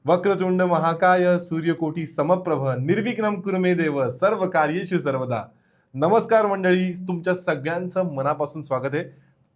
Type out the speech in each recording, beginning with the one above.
वक्रतुंड महाकाय सूर्यकोटी समप्रभ निर्विघ्नं कुरु मे देव सर्व कार्येषु सर्वदा. नमस्कार मंडळी, तुमच्या सगळ्यांचं मनापासून स्वागत आहे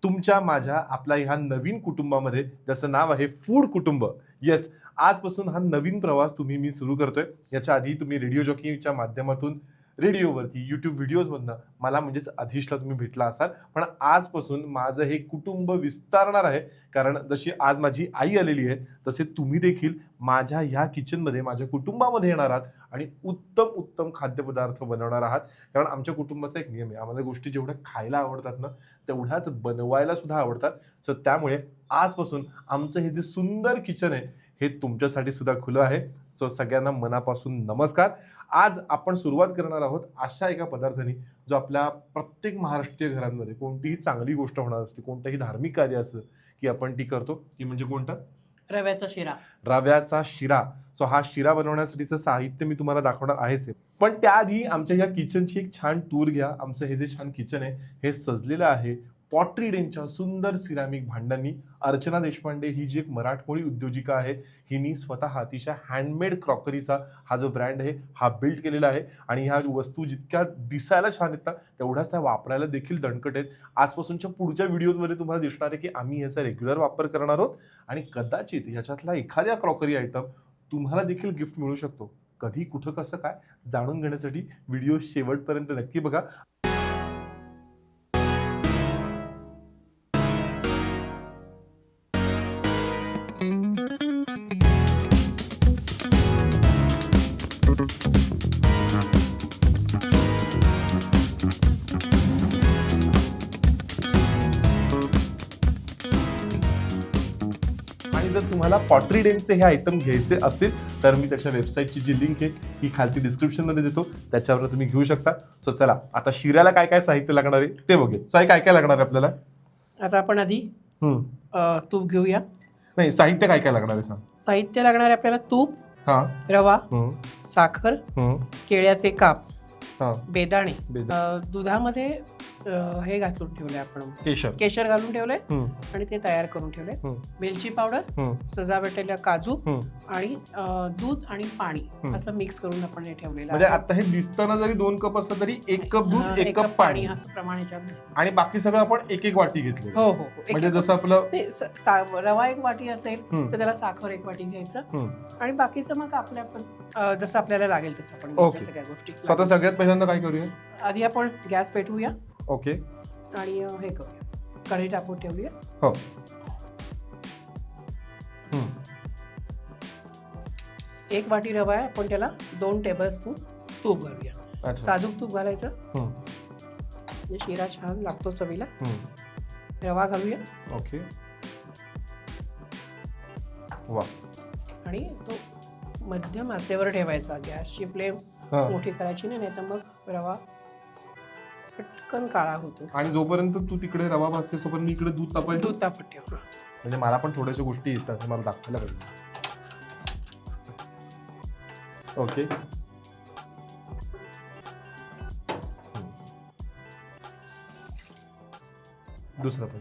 तुमच्या माझ्या आपल्या ह्या नवीन कुटुंबामध्ये, ज्याचं नाव आहे फूड कुटुंब. येस, आजपासून हा नवीन प्रवास मी सुरू करतोय. याच्या आधी तुम्ही रेडिओ जॉकीच्या माध्यमातून रेडिओवरती यूट्यूब व्हिडिओजमधनं मला म्हणजेच अधीशला तुम्ही भेटला असाल, पण आजपासून माझं हे कुटुंब विस्तारणार आहे. कारण जशी आज माझी आई आलेली आहे तसे तुम्ही देखील माझ्या ह्या किचनमध्ये माझ्या कुटुंबामध्ये येणार आहात आणि उत्तम उत्तम खाद्यपदार्थ बनवणार आहात. कारण आमच्या कुटुंबाचा एक नियम आहे, आम्हाला गोष्टी जेवढ्या खायला आवडतात ना तेवढ्याच बनवायला सुद्धा आवडतात. सो त्यामुळे आजपासून आमचं हे जे सुंदर किचन आहे हे तुमच्यासाठी सुद्धा खुलं आहे. सो सगळ्यांना मनापासून नमस्कार. आज आपण सुरुवात करणार आहोत अशा एका पदार्थाने जो आपल्या प्रत्येक महाराष्ट्रीय घरांमध्ये कोणतीही चांगली गोष्ट होणार असते, कोणतंही धार्मिक कार्य असतं की आपण ती करतो, ती म्हणजे कोणता? रव्याचा शिरा. रव्याचा शिरा. सो हा शिरा बनवण्यासाठीचं साहित्य मी तुम्हाला दाखवणार आहेच, पण त्याआधी आमच्या ह्या किचनची एक छान टूर घ्या. आमचं हे जे छान किचन आहे हे सजलेलं आहे पॉटरी डेनच्या सुंदर सिरॅमिक भांड्यांनी. अर्चना देशपांडे ही जी एक मराठमोळी उद्योजिका आहे, हिनी स्वतः अतिशय हँडमेड क्रॉकरीचा हा जो ब्रँड आहे हा बिल्ड केलेला आहे. आणि ह्या वस्तू जितक्या दिसायला छान आहेत ना तेवढ्याच त्या वापरायला देखील दणकट आहेत. आजपासूनच्या पुढच्या व्हिडिओजमध्ये तुम्हाला दिसणार आहे की आम्ही याचा रेग्युलर वापर करणार आहोत आणि कदाचित ह्याच्यातला एखाद्या क्रॉकरी आयटम तुम्हाला देखील गिफ्ट मिळू शकतो. कधी, कुठं, कसं काय जाणून घेण्यासाठी व्हिडिओ शेवटपर्यंत नक्की बघा. आणि जर तुम्हाला पॉटरी डेनचे हे आयटम घ्यायचे असेल तर मी त्याच्या वेबसाईटची जी लिंक आहे ही खालती डिस्क्रिप्शनमध्ये देतो, त्याच्यावर तुम्ही घेऊ शकता. सो चला आता शिऱ्याला काय काय साहित्य लागणार आहे ते बघूया. सो काय काय लागणार आहे आपल्याला? आता आपण आधी तूप घेऊया. नाही, साहित्य काय काय लागणार आहे सांग. साहित्य लागणार आहे आपल्याला तूप, हा, रवा, साखर, केळ्याचे काप, बेदाणे, दुधामध्ये हे घालून ठेवले आपण, केशर घालून ठेवलंय आणि ते तयार करून ठेवलंय. वेलची पावडर, सजावटीला काजू आणि दूध आणि पाणी असं मिक्स करून आपण हे ठेवलेलं म्हणजे आता हे दिसताना जरी 2 कप असलं तरी 1 कप दूध 1 कप पाणी असं प्रमाणाच्या. आणि बाकी सगळं आपण एक एक वाटी घेतली. हो हो, म्हणजे जसं आपलं रवा 1 वाटी असेल तर त्याला साखर 1 वाटी घ्यायचं आणि बाकीचं मग आपल्या जसं आपल्याला लागेल तसं आपण सगळ्या गोष्टी. स्वतः सगळ्यात पहिल्यांदा काय करूया, आधी आपण गॅस पेटवूया. ओके. आणि हे करूया, कढई टाकून ठेवूया. हो. 1 वाटी रवा आहे, आपण त्याला 2 टेबलस्पून तूप घालूया. साजूक तूप घालायचं म्हणजे शिरा छान लागतो चवीला. रवा घालूया. ओके. वा. आणि तो मध्यम आचेवर ठेवायचा. गॅसची फ्लेम मोठी करायची नाही तर मग रवा पटकन काळा होतो. आणि जोपर्यंत तू तिकडे रवा भाजतेस तोपर्यंत मी इकडे दूध तापत ठेव. म्हणजे मला पण थोड्याशा गोष्टी येतात, मला दाखवायला पाहिजे. ओके. दुसरा पण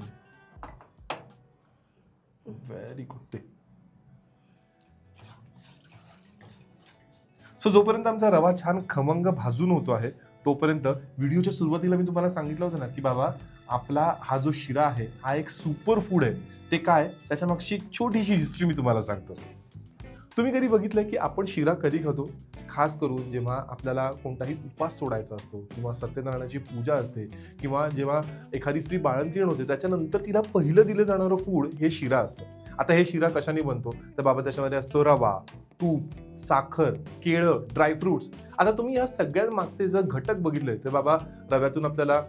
व्हेरी गुड. सो जोपर्यंत आमचा रवा छान खमंग भाजून होतो आहे तोपर्यंत व्हिडिओच्या सुरुवातीला मी तुम्हाला सांगितलं होतं ना की बाबा आपला हा जो शिरा आहे हा एक सुपर फूड आहे. ते काय, त्याच्या मागची एक छोटीशी हिस्ट्री मी तुम्हाला सांगतो. तुम्ही कधी बघितलंय की आपण शिरा कधी खातो? खास करून जेव्हा आपल्याला कोणताही उपास सोडायचा असतो किंवा सत्यनारायणाची पूजा असते किंवा जेव्हा एखादी स्त्री बाळंतीण होते त्याच्यानंतर तिला पहिलं दिलं जाणारं फूड हे शिरा असतं. आता हे शिरा कशाने बनतो तर बाबा त्याच्यामध्ये असतो रवा, तूप, साखर, केळं, ड्रायफ्रुट्स. आता तुम्ही या सगळ्या मागचे जर घटक बघितले तर बाबा रव्यातून आपल्याला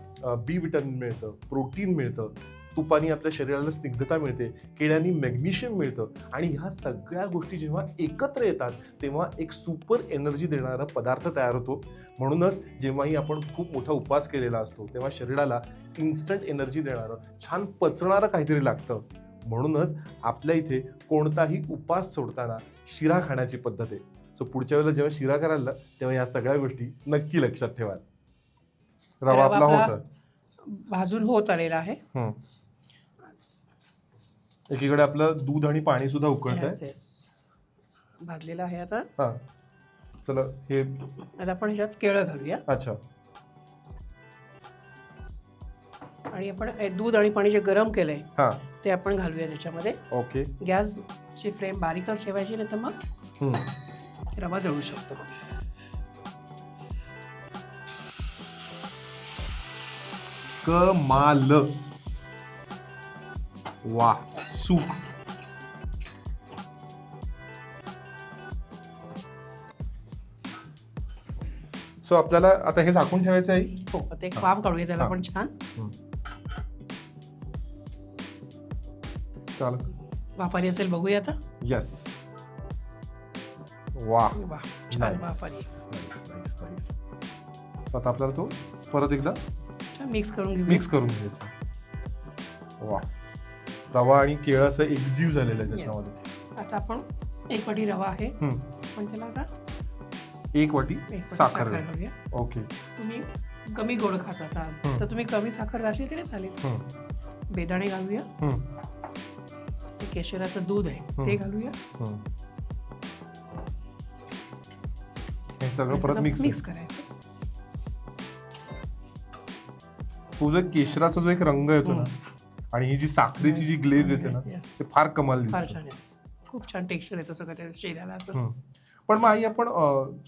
बी विटॅमिन मिळतं, प्रोटीन मिळतं, तुपानी आपल्या शरीराला स्निग्धता मिळते, केळ्यांनी मॅग्नेशियम मिळतं आणि ह्या सगळ्या गोष्टी जेव्हा एकत्र येतात तेव्हा एक सुपर एनर्जी देणारा पदार्थ तयार होतो. म्हणूनच जेव्हाही आपण खूप मोठा उपवास केलेला असतो तेव्हा शरीराला इन्स्टंट एनर्जी देणारं, छान पचणारं काहीतरी लागतं. म्हणूनच आपल्या इथे कोणताही उपास सोडताना शिरा खाण्याची पद्धत आहे. सो पुढच्या वेळेला जेव्हा शिरा करायला तेव्हा या सगळ्या गोष्टी नक्की लक्षात ठेवा. रवा आपला होता भाजून होत आलेला आहे. एकीकडे आपलं दूध आणि पाणी सुद्धा उकळत आहे. भाजलेला आहे आता. हा चला हे आता आपण ह्याच्यात केळं घालूया. अच्छा. आणि आपण दूध आणि पाणी जे गरम केलंय हा ते आपण घालूया त्याच्यामध्ये. ओके. गॅसची फ्लेम बारीकच ठेवायची, नाही तर मग रवा जळू शकतो. कमाल. वा सूप. सो आपल्याला आता हे झाकून ठेवायचं आहे. हो, आता एक वाफ काढूया त्याला पण छान. चाल वाफ आली असेल बघूया आता. यस. वा वा छान वाफ आली. आता आपल्याला तो परत एकदा मिक्स करून घ्यायचा. वा रवा आणि केळं असं एकजीव झालेलं आहे त्याच्यामध्ये. आता आपण 1 वाटी रवा आहे, पण त्याला आता 1 वाटी साखर घालूया. ओके. तुम्ही कमी गोड खात असाल तर तुम्ही कमी साखर घातली तरी चालेल. बेदाणे घालूया. केशराचं दूध आहे ते घालूया. हे सगळं परत मिक्स करायचं. तो जो केशराचा जो एक रंग येतो ना आणि ही जी साखरेची जी ग्लेज येते ना ते फार कमाल फार छान आहे. खूप छान टेक्स्चर येतं सगळं चेहऱ्याला असं. पण मग आई आपण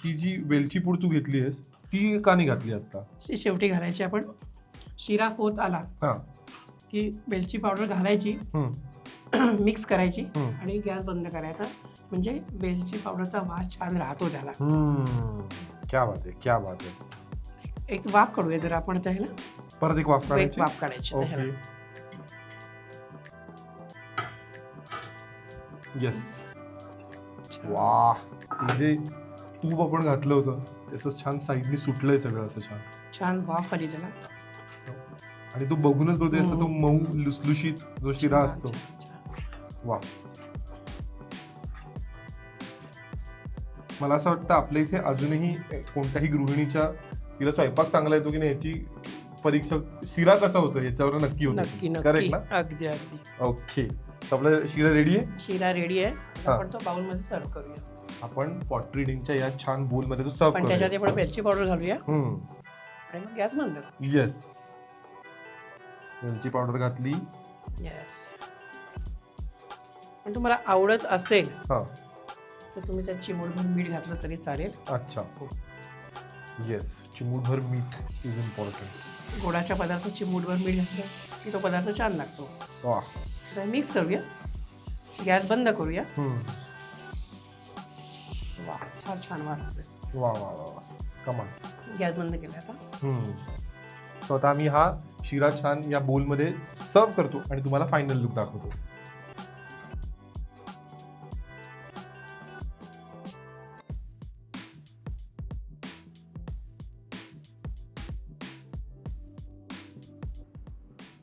ही जी वेलची पूड तू घेतली आहेस ती का नाही घातली आता? शेवटी घालायची. आपण शिरा होत आला की वेलची पावडर घालायची, मिक्स करायची आणि गॅस बंद करायचा. म्हणजे वेलची पावडरचा वास छान राहतो त्याला. क्या बात आहे, क्या बात आहे. एक वाफ काढूया जरा आपण त्याला. परत एक वाफ काढायची. ओके. येस. वा जे तूप आपण घातलं होतं त्याचं छान साईडनी सुटलंय सगळं असं छान छान वाफ आली त्याला. आणि तो बघूनच कळतोय असं तो मऊ लुसलुशीत जो शिरा असतो. वा मला असं वाटतं आपल्या इथे अजूनही कोणत्याही गृहिणीच्या तिला स्वयंपाक चांगला येतो की नाही याची परीक्षा शिरा कसा होतो याच्यावर नक्की होतो. करेक्ट ना? अगदी अगदी. ओके. आपला शिरा रेडी आहे. शिरा रेडी आहे. आपण तो बाउल मध्ये सर्व करूया. आपण पॉटरी डिंकच्या या छान बोल मध्ये तो सर्व पण त्याच्यात आपण वेलची पावडर घालूया आणि मग गॅस बंद. येस. वेलची पावडर घातली. येस. पण तुम्हाला आवडत असेल तर तुम्ही त्यात चिमूटभर मीठ घातलं तरी चालेल. अच्छा. येस. चिमूटभर मीठ इज इम्पॉर्टंट. गोडाच्या पदार्थात चिमूटभर मीठ घातलं की तो पदार्थ छान लागतो. वा. मिक्स करूया. गॅस बंद करूया. वा फार छान वास येतोय. वा वा वा कमाल. गॅस बंद केला आता. सो आता आम्ही हा शिरा छान या बोल मध्ये सर्व करतो आणि तुम्हाला फायनल लुक दाखवतो.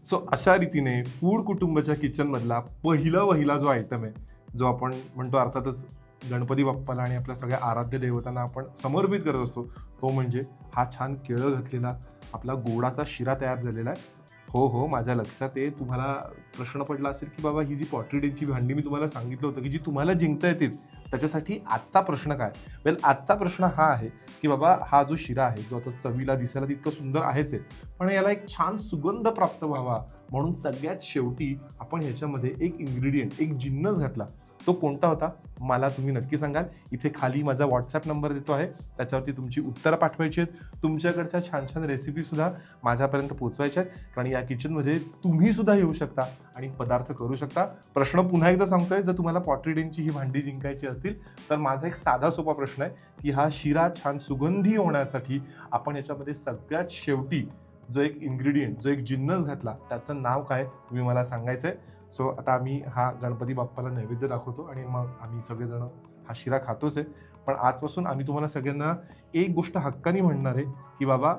सो अशा रीतीने फूड कुटुंबाच्या किचन मधला पहिला जो आयटम आहे जो आपण म्हणतो अर्थातच गणपती बाप्पाला आणि आपल्या सगळ्या आराध्य देवतांना आपण समर्पित करत असतो तो म्हणजे हा छान केळं घातलेला आपला गोडाचा शिरा तयार झालेला आहे. हो माझ्या लक्षात आहे. तुम्हाला प्रश्न पडला असेल की बाबा ही जी पॉटरी डिंकची भांडी मी तुम्हाला सांगितलं होतं की जी तुम्हाला जिंकता येतील त्याच्यासाठी आजचा प्रश्न काय? वेल आजचा प्रश्न हा आहे की बाबा हा जो शिरा आहे जो आता चवीला दिसायला तितकं सुंदर आहेच आहे पण याला एक छान सुगंध प्राप्त व्हावा म्हणून सगळ्यात शेवटी आपण ह्याच्यामध्ये एक इन्ग्रेडियंट एक जिन्नस घातला. तो कोणता होता मला तुम्ही नक्की सांगाल. इथे खाली माझा व्हॉट्सॲप नंबर देतो आहे त्याच्यावरती तुमची उत्तरं पाठवायची आहेत. तुमच्याकडच्या छान छान रेसिपीसुद्धा माझ्यापर्यंत पोहोचवायच्या आहेत कारण या किचनमध्ये तुम्ही सुद्धा येऊ शकता आणि पदार्थ करू शकता. प्रश्न पुन्हा एकदा सांगतोय जर तुम्हाला पॉटरी डिंकची ही भांडी जिंकायची असतील तर माझा एक साधा सोपा प्रश्न आहे की हा शिरा छान सुगंधी होण्यासाठी आपण याच्यामध्ये सगळ्यात शेवटी जो एक इन्ग्रेडियंट जो एक जिन्नस घातला त्याचं नाव काय तुम्ही मला सांगायचं आहे. सो आता आम्ही हा गणपती बाप्पाला नैवेद्य दाखवतो आणि मग आम्ही सगळेजण हा शिरा खातोच आहे. पण आजपासून आम्ही तुम्हाला सगळ्यांना एक गोष्ट हक्कानी म्हणणार आहे की बाबा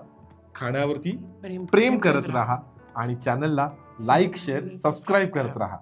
खाण्यावरती प्रेम करत राहा आणि चॅनलला लाईक शेअर सबस्क्राईब करत राहा.